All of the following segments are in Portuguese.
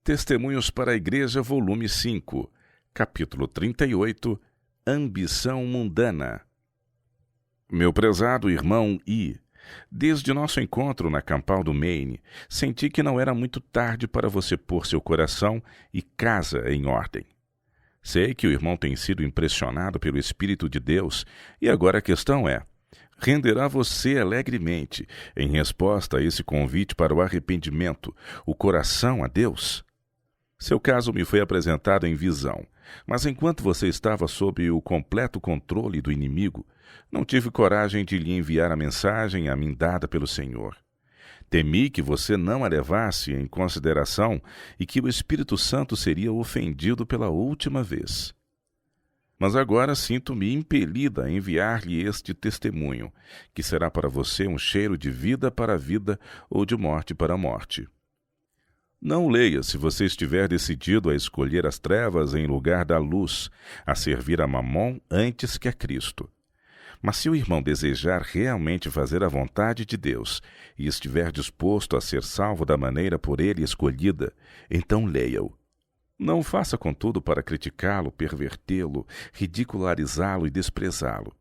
Testemunhos para a Igreja, volume 5, capítulo 38, Ambição Mundana. Meu prezado irmão I, desde nosso encontro na Campal do Maine, senti que não era muito tarde para você pôr seu coração e casa em ordem. Sei que o irmão tem sido impressionado pelo Espírito de Deus, e agora a questão é: renderá você alegremente, em resposta a esse convite para o arrependimento, o coração a Deus? Seu caso me foi apresentado em visão, mas enquanto você estava sob o completo controle do inimigo, não tive coragem de lhe enviar a mensagem a mim dada pelo Senhor. Temi que você não a levasse em consideração e que o Espírito Santo seria ofendido pela última vez. Mas agora sinto-me impelida a enviar-lhe este testemunho, que será para você um cheiro de vida para a vida ou de morte para a morte. Não leia se você estiver decidido a escolher as trevas em lugar da luz, a servir a Mamon antes que a Cristo. Mas se o irmão desejar realmente fazer a vontade de Deus e estiver disposto a ser salvo da maneira por ele escolhida, então leia-o. Não faça, contudo, para criticá-lo, pervertê-lo, ridicularizá-lo e desprezá-lo,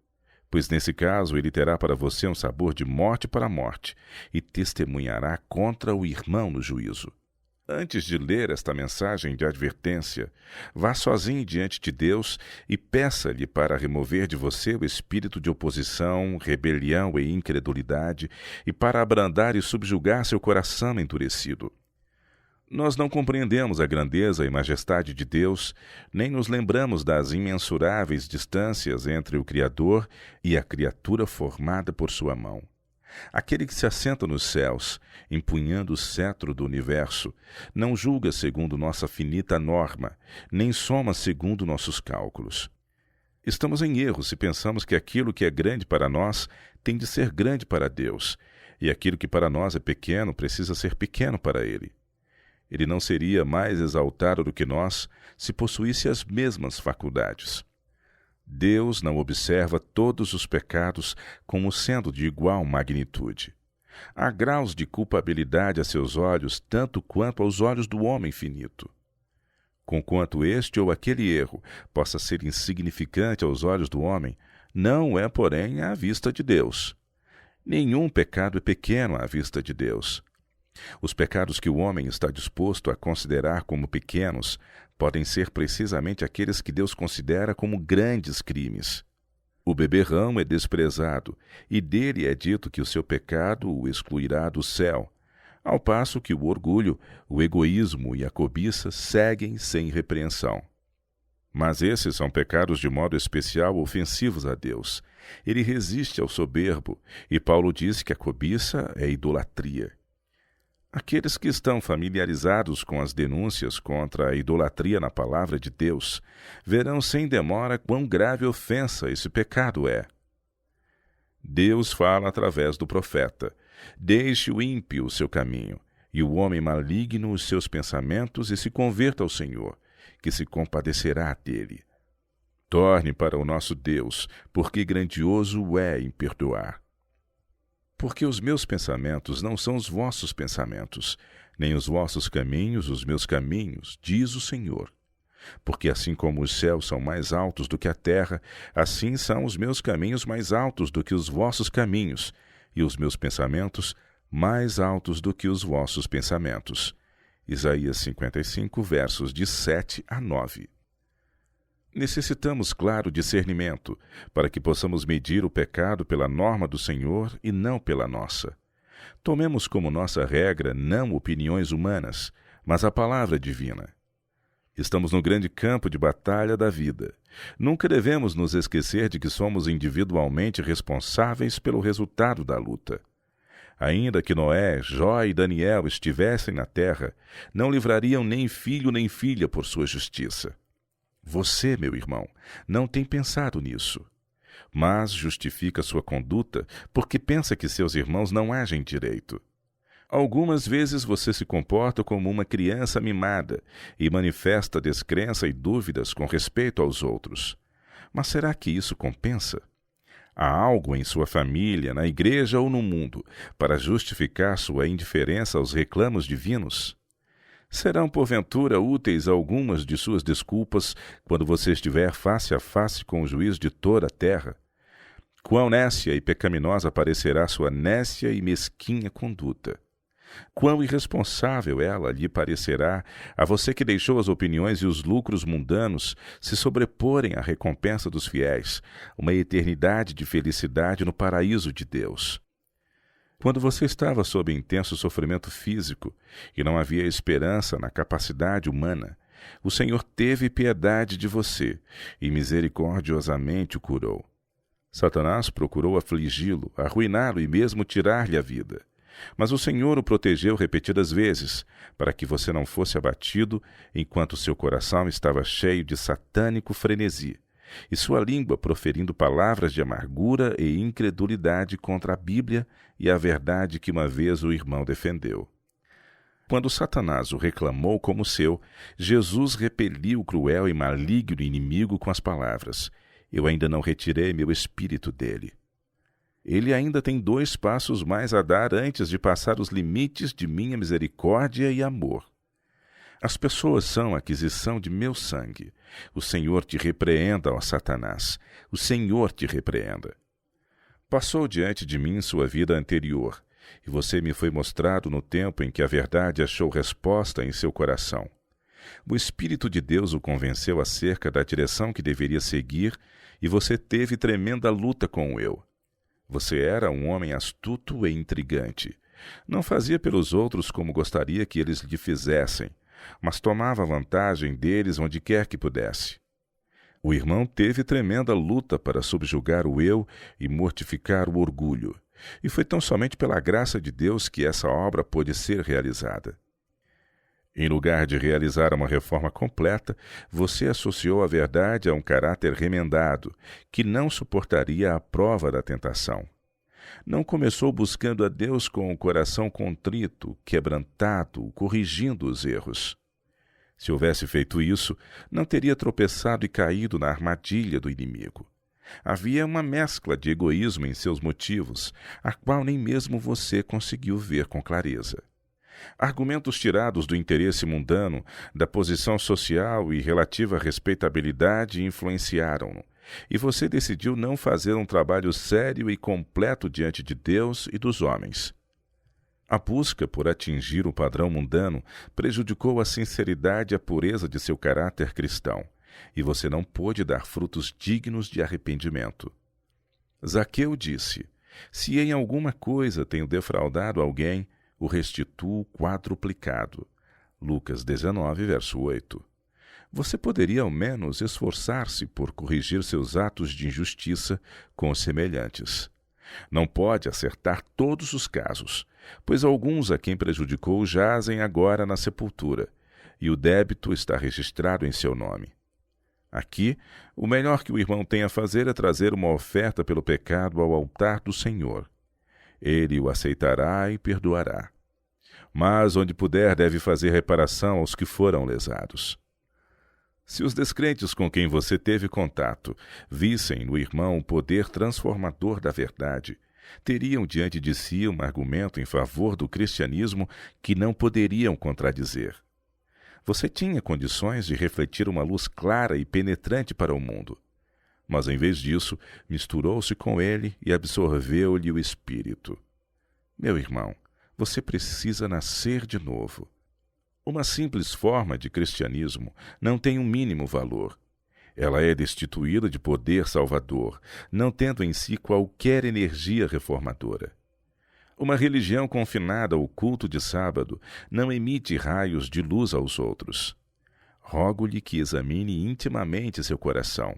pois nesse caso ele terá para você um sabor de morte para a morte e testemunhará contra o irmão no juízo. Antes de ler esta mensagem de advertência, vá sozinho diante de Deus e peça-lhe para remover de você o espírito de oposição, rebelião e incredulidade e para abrandar e subjugar seu coração endurecido. Nós não compreendemos a grandeza e majestade de Deus, nem nos lembramos das imensuráveis distâncias entre o Criador e a criatura formada por sua mão. Aquele que se assenta nos céus, empunhando o cetro do universo, não julga segundo nossa finita norma, nem soma segundo nossos cálculos. Estamos em erro se pensamos que aquilo que é grande para nós tem de ser grande para Deus, e aquilo que para nós é pequeno precisa ser pequeno para Ele. Ele não seria mais exaltado do que nós se possuísse as mesmas faculdades. Deus não observa todos os pecados como sendo de igual magnitude. Há graus de culpabilidade a seus olhos tanto quanto aos olhos do homem finito. Conquanto este ou aquele erro possa ser insignificante aos olhos do homem, não é, porém, à vista de Deus. Nenhum pecado é pequeno à vista de Deus. Os pecados que o homem está disposto a considerar como pequenos podem ser precisamente aqueles que Deus considera como grandes crimes. O beberrão é desprezado, e dele é dito que o seu pecado o excluirá do céu, ao passo que o orgulho, o egoísmo e a cobiça seguem sem repreensão. Mas esses são pecados de modo especial ofensivos a Deus. Ele resiste ao soberbo, e Paulo diz que a cobiça é idolatria. Aqueles que estão familiarizados com as denúncias contra a idolatria na palavra de Deus verão sem demora quão grave ofensa esse pecado é. Deus fala através do profeta: deixe o ímpio o seu caminho, e o homem maligno os seus pensamentos, e se converta ao Senhor, que se compadecerá dele. Torne para o nosso Deus, porque grandioso é em perdoar. Porque os meus pensamentos não são os vossos pensamentos, nem os vossos caminhos os meus caminhos, diz o Senhor. Porque assim como os céus são mais altos do que a terra, assim são os meus caminhos mais altos do que os vossos caminhos, e os meus pensamentos mais altos do que os vossos pensamentos. Isaías 55, versos de 7 a 9. Necessitamos claro discernimento, para que possamos medir o pecado pela norma do Senhor e não pela nossa. Tomemos como nossa regra não opiniões humanas, mas a palavra divina. Estamos no grande campo de batalha da vida. Nunca devemos nos esquecer de que somos individualmente responsáveis pelo resultado da luta. Ainda que Noé, Jó e Daniel estivessem na terra, não livrariam nem filho nem filha por sua justiça. Você, meu irmão, não tem pensado nisso, mas justifica sua conduta porque pensa que seus irmãos não agem direito. Algumas vezes você se comporta como uma criança mimada e manifesta descrença e dúvidas com respeito aos outros. Mas será que isso compensa? Há algo em sua família, na igreja ou no mundo, para justificar sua indiferença aos reclamos divinos? Serão, porventura, úteis algumas de suas desculpas quando você estiver face a face com o juiz de toda a terra? Quão nécia e pecaminosa parecerá sua nécia e mesquinha conduta! Quão irresponsável ela lhe parecerá a você que deixou as opiniões e os lucros mundanos se sobreporem à recompensa dos fiéis, uma eternidade de felicidade no paraíso de Deus. Quando você estava sob intenso sofrimento físico e não havia esperança na capacidade humana, o Senhor teve piedade de você e misericordiosamente o curou. Satanás procurou afligi-lo, arruiná-lo e mesmo tirar-lhe a vida. Mas o Senhor o protegeu repetidas vezes, para que você não fosse abatido enquanto seu coração estava cheio de satânico frenesi, e sua língua proferindo palavras de amargura e incredulidade contra a Bíblia e a verdade que uma vez o irmão defendeu. Quando Satanás o reclamou como seu, Jesus repeliu o cruel e maligno inimigo com as palavras: Eu ainda não retirei meu espírito dele. Ele ainda tem 2 passos mais a dar antes de passar os limites de minha misericórdia e amor. As pessoas são aquisição de meu sangue. O Senhor te repreenda, ó Satanás. O Senhor te repreenda. Passou diante de mim sua vida anterior, e você me foi mostrado no tempo em que a verdade achou resposta em seu coração. O Espírito de Deus o convenceu acerca da direção que deveria seguir, e você teve tremenda luta com o eu. Você era um homem astuto e intrigante. Não fazia pelos outros como gostaria que eles lhe fizessem, mas tomava vantagem deles onde quer que pudesse. O irmão teve tremenda luta para subjugar o eu e mortificar o orgulho, e foi tão somente pela graça de Deus que essa obra pôde ser realizada. Em lugar de realizar uma reforma completa, você associou a verdade a um caráter remendado, que não suportaria a prova da tentação. Não começou buscando a Deus com o coração contrito, quebrantado, corrigindo os erros. Se houvesse feito isso, não teria tropeçado e caído na armadilha do inimigo. Havia uma mescla de egoísmo em seus motivos, a qual nem mesmo você conseguiu ver com clareza. Argumentos tirados do interesse mundano, da posição social e relativa respeitabilidade influenciaram-no, e você decidiu não fazer um trabalho sério e completo diante de Deus e dos homens. A busca por atingir o padrão mundano prejudicou a sinceridade e a pureza de seu caráter cristão, e você não pôde dar frutos dignos de arrependimento. Zaqueu disse: Se em alguma coisa tenho defraudado alguém, o restituo quadruplicado. Lucas 19, verso 8. Você poderia ao menos esforçar-se por corrigir seus atos de injustiça com os semelhantes. Não pode acertar todos os casos, pois alguns a quem prejudicou jazem agora na sepultura, e o débito está registrado em seu nome. Aqui, o melhor que o irmão tem a fazer é trazer uma oferta pelo pecado ao altar do Senhor. Ele o aceitará e perdoará. Mas, onde puder, deve fazer reparação aos que foram lesados. Se os descrentes com quem você teve contato vissem no irmão o poder transformador da verdade, teriam diante de si um argumento em favor do cristianismo que não poderiam contradizer. Você tinha condições de refletir uma luz clara e penetrante para o mundo. Mas, em vez disso, misturou-se com ele e absorveu-lhe o espírito. Meu irmão, você precisa nascer de novo. Uma simples forma de cristianismo não tem um mínimo valor. Ela é destituída de poder salvador, não tendo em si qualquer energia reformadora. Uma religião confinada ao culto de sábado não emite raios de luz aos outros. Rogo-lhe que examine intimamente seu coração.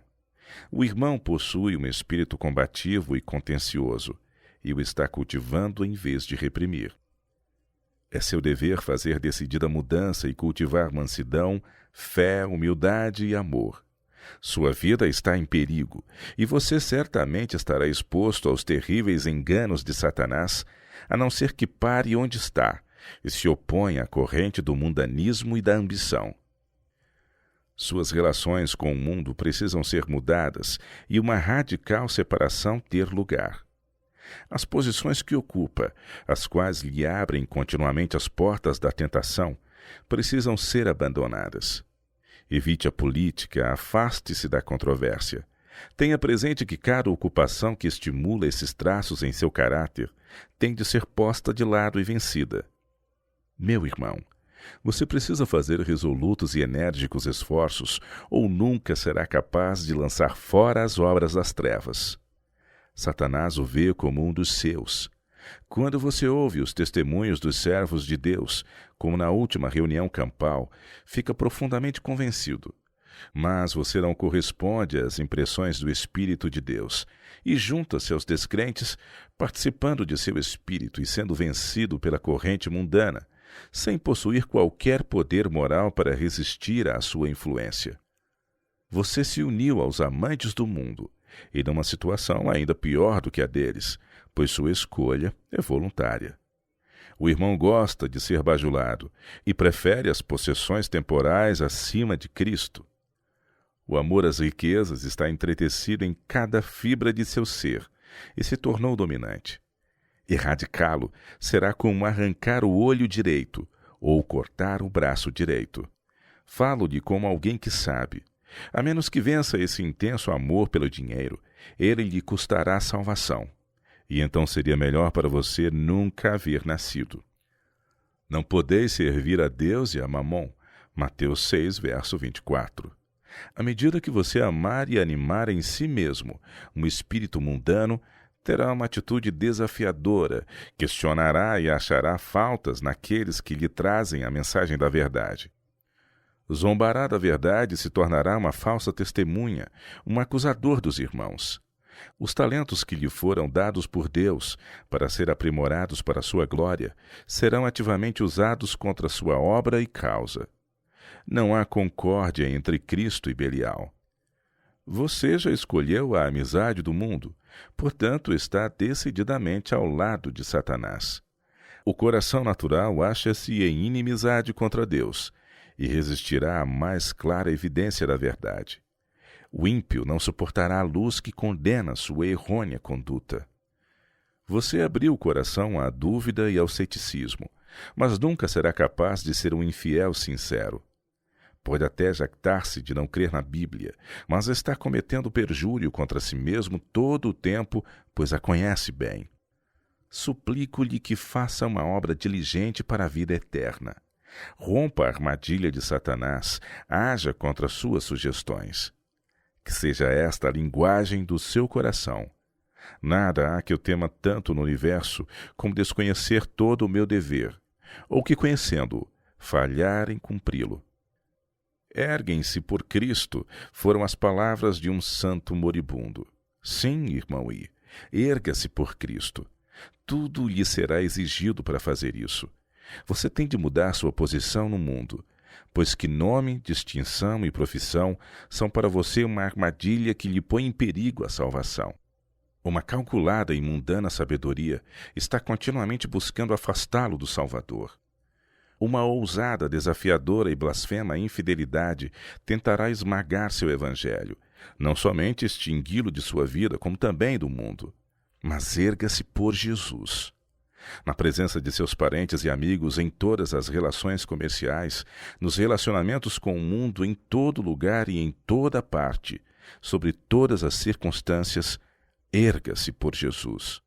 O irmão possui um espírito combativo e contencioso, e o está cultivando em vez de reprimir. É seu dever fazer decidida mudança e cultivar mansidão, fé, humildade e amor. Sua vida está em perigo, e você certamente estará exposto aos terríveis enganos de Satanás, a não ser que pare onde está e se oponha à corrente do mundanismo e da ambição. Suas relações com o mundo precisam ser mudadas e uma radical separação ter lugar. As posições que ocupa, as quais lhe abrem continuamente as portas da tentação, precisam ser abandonadas. Evite a política, afaste-se da controvérsia. Tenha presente que cada ocupação que estimula esses traços em seu caráter tem de ser posta de lado e vencida. Meu irmão, você precisa fazer resolutos e enérgicos esforços ou nunca será capaz de lançar fora as obras das trevas. Satanás o vê como um dos seus. Quando você ouve os testemunhos dos servos de Deus, como na última reunião campal, fica profundamente convencido. Mas você não corresponde às impressões do Espírito de Deus e junta-se aos descrentes, participando de seu espírito e sendo vencido pela corrente mundana, sem possuir qualquer poder moral para resistir à sua influência. Você se uniu aos amantes do mundo, e numa situação ainda pior do que a deles, pois sua escolha é voluntária. O irmão gosta de ser bajulado e prefere as possessões temporais acima de Cristo. O amor às riquezas está entretecido em cada fibra de seu ser e se tornou dominante. Erradicá-lo será como arrancar o olho direito ou cortar o braço direito. Falo-lhe como alguém que sabe. A menos que vença esse intenso amor pelo dinheiro, ele lhe custará a salvação. E então seria melhor para você nunca haver nascido. Não podeis servir a Deus e a Mamon. Mateus 6, verso 24. À medida que você amar e animar em si mesmo um espírito mundano, terá uma atitude desafiadora, questionará e achará faltas naqueles que lhe trazem a mensagem da verdade. Zombará da verdade e se tornará uma falsa testemunha, um acusador dos irmãos. Os talentos que lhe foram dados por Deus para ser aprimorados para a sua glória serão ativamente usados contra sua obra e causa. Não há concórdia entre Cristo e Belial. Você já escolheu a amizade do mundo, portanto está decididamente ao lado de Satanás. O coração natural acha-se em inimizade contra Deus e resistirá à mais clara evidência da verdade. O ímpio não suportará a luz que condena sua errônea conduta. Você abriu o coração à dúvida e ao ceticismo, mas nunca será capaz de ser um infiel sincero. Pode até jactar-se de não crer na Bíblia, mas está cometendo perjúrio contra si mesmo todo o tempo, pois a conhece bem. Suplico-lhe que faça uma obra diligente para a vida eterna. Rompa a armadilha de Satanás, haja contra suas sugestões. Que seja esta a linguagem do seu coração. Nada há que eu tema tanto no universo como desconhecer todo o meu dever, ou que, conhecendo-o, falhar em cumpri-lo. Erguem-se por Cristo, foram as palavras de um santo moribundo. Sim, irmão I, erga-se por Cristo. Tudo lhe será exigido para fazer isso. Você tem de mudar sua posição no mundo, pois que nome, distinção e profissão são para você uma armadilha que lhe põe em perigo a salvação. Uma calculada e mundana sabedoria está continuamente buscando afastá-lo do Salvador. Uma ousada, desafiadora e blasfema infidelidade tentará esmagar seu evangelho, não somente extingui-lo de sua vida, como também do mundo. Mas erga-se por Jesus. Na presença de seus parentes e amigos, em todas as relações comerciais, nos relacionamentos com o mundo, em todo lugar e em toda parte, sobre todas as circunstâncias, erga-se por Jesus.